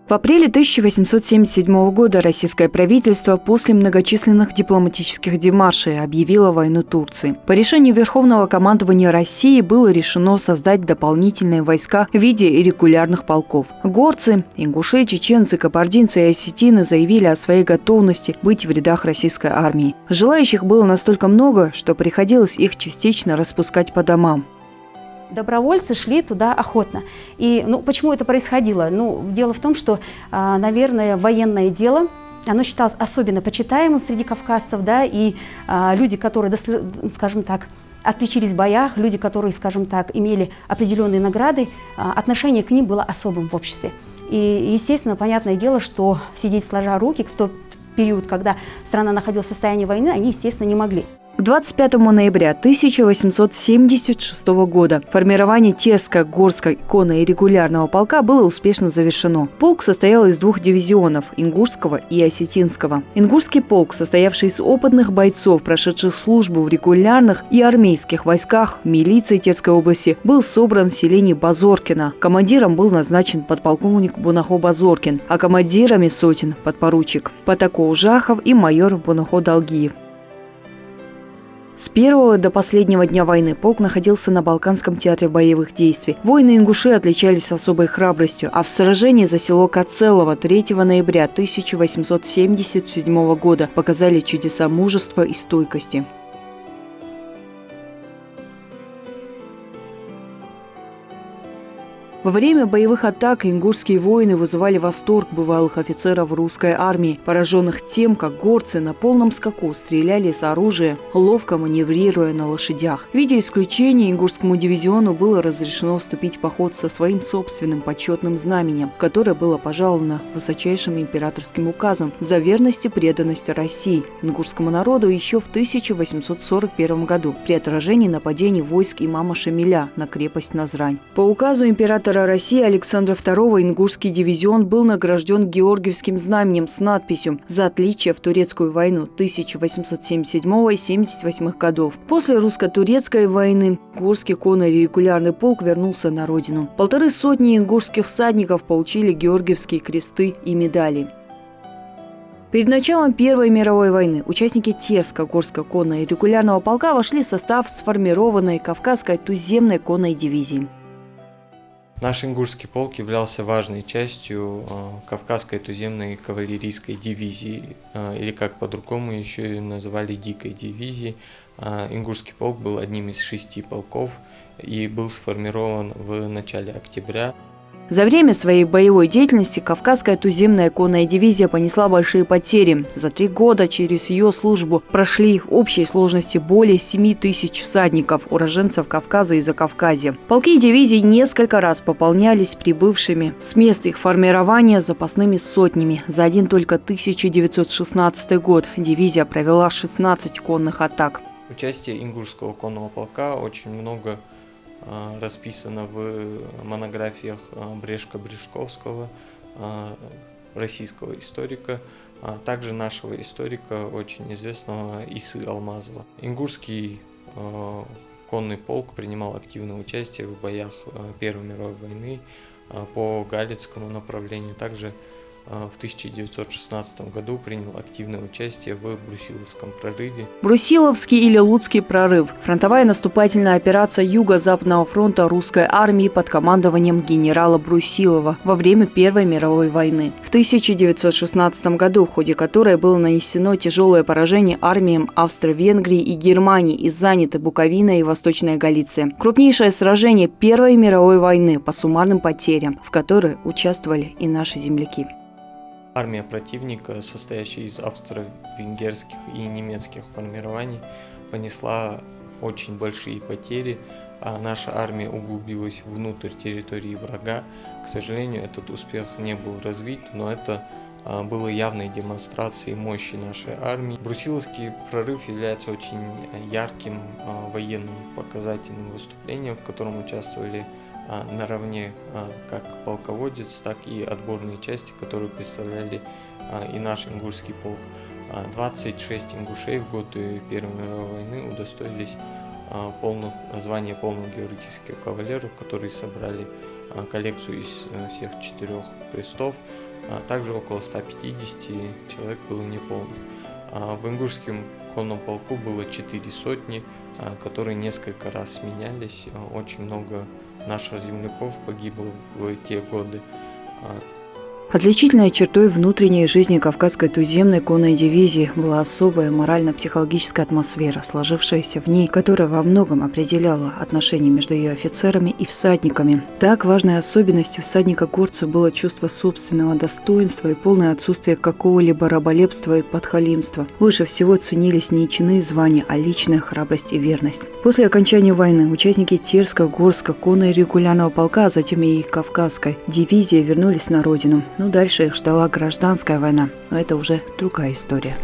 В апреле 1877 года российское правительство после многочисленных дипломатических демаршей объявило войну Турции. По решению Верховного командования России было решено создать дополнительные войска в виде регулярных полков. Горцы, ингуши, чеченцы, кабардинцы и осетины заявили о своей готовности быть в рядах российской армии. Желающих было настолько много, что приходилось их частично распускать по домам. Добровольцы шли туда охотно. И почему это происходило? Дело в том, что, наверное, военное дело, оно считалось особенно почитаемым среди кавказцев, да, и люди, которые, скажем так, отличились в боях, люди, которые, скажем так, имели определенные награды, отношение к ним было особым в обществе. И, естественно, понятное дело, что сидеть сложа руки в тот период, когда страна находилась в состоянии войны, они, естественно, не могли. К 25 ноября 1876 года формирование Терско-Горской конно-регулярного полка было успешно завершено. Полк состоял из двух дивизионов – Ингушского и Осетинского. Ингушский полк, состоявший из опытных бойцов, прошедших службу в регулярных и армейских войсках, милиции Терской области, был собран в селении Базоркино. Командиром был назначен подполковник Бунахо Базоркин, а командирами сотен – подпоручик Патако Ужахов и майор Бунахо Долгиев. С первого до последнего дня войны полк находился на Балканском театре боевых действий. Воины-ингуши отличались особой храбростью, а в сражении за село Кацелово 3 ноября 1877 года показали чудеса мужества и стойкости. Во время боевых атак ингушские воины вызывали восторг бывалых офицеров русской армии, пораженных тем, как горцы на полном скаку стреляли с оружия, ловко маневрируя на лошадях. В виде исключения ингушскому дивизиону было разрешено вступить в поход со своим собственным почетным знаменем, которое было пожаловано высочайшим императорским указом за верность и преданность России, ингушскому народу еще в 1841 году при отражении нападений войск имама Шамиля на крепость Назрань. По указу императора России Александра II ингушский дивизион был награжден Георгиевским знаменем с надписью «За отличие в Турецкую войну 1877-78 годов». После русско-турецкой войны Ингушский конно-регулярный полк вернулся на родину. 150 ингушских всадников получили Георгиевские кресты и медали. Перед началом Первой мировой войны участники Терско-Горского конно-регулярного полка вошли в состав сформированной Кавказской туземной конной дивизии. Наш ингушский полк являлся важной частью Кавказской туземной кавалерийской дивизии, или как по-другому еще ее называли дикой дивизией. Ингушский полк был одним из 6 полков и был сформирован в начале октября. За время своей боевой деятельности Кавказская туземная конная дивизия понесла большие потери. За 3 года через ее службу прошли в общей сложности более 7 тысяч всадников, уроженцев Кавказа и Закавказья. Полки дивизии несколько раз пополнялись прибывшими с мест их формирования запасными сотнями. За один только 1916 год дивизия провела 16 конных атак. Участие ингушского конного полка очень много расписано в монографиях Брешко-Брешковского, российского историка, а также нашего историка, очень известного Исы Алмазова. Ингушский конный полк принимал активное участие в боях Первой мировой войны по Галицкому направлению. Также в 1916 году принял активное участие в Брусиловском прорыве. Брусиловский или Луцкий прорыв – фронтовая наступательная операция Юго-Западного фронта русской армии под командованием генерала Брусилова во время Первой мировой войны. В 1916 году, в ходе которой было нанесено тяжелое поражение армиям Австро-Венгрии и Германии и заняты Буковина и Восточная Галиция. Крупнейшее сражение Первой мировой войны по суммарным потерям, в которой участвовали и наши земляки. Армия противника, состоящая из австро-венгерских и немецких формирований, понесла очень большие потери, а наша армия углубилась внутрь территории врага. К сожалению, этот успех не был развит, но это было явной демонстрацией мощи нашей армии. Брусиловский прорыв является очень ярким военным показательным выступлением, в котором участвовали наравне как полководец, так и отборные части, которые представляли и наш ингушский полк. 26 ингушей в год Первой мировой войны удостоились звания полных георгиевских кавалеров, которые собрали коллекцию из всех 4 крестов. а также около 150 человек было неполных. В Ингушском конном полку было 4 сотни, которые несколько раз сменялись. Очень много наших земляков погибло в те годы. Отличительной чертой внутренней жизни Кавказской туземной конной дивизии была особая морально-психологическая атмосфера, сложившаяся в ней, которая во многом определяла отношения между ее офицерами и всадниками. Так, важной особенностью всадника-горца было чувство собственного достоинства и полное отсутствие какого-либо раболепства и подхалимства. Выше всего ценились не чины и звания, а личная храбрость и верность. После окончания войны участники Терского, Горского, конно-регулярного полка, а затем и Кавказской дивизии вернулись на родину. Но дальше их ждала гражданская война, но это уже другая история.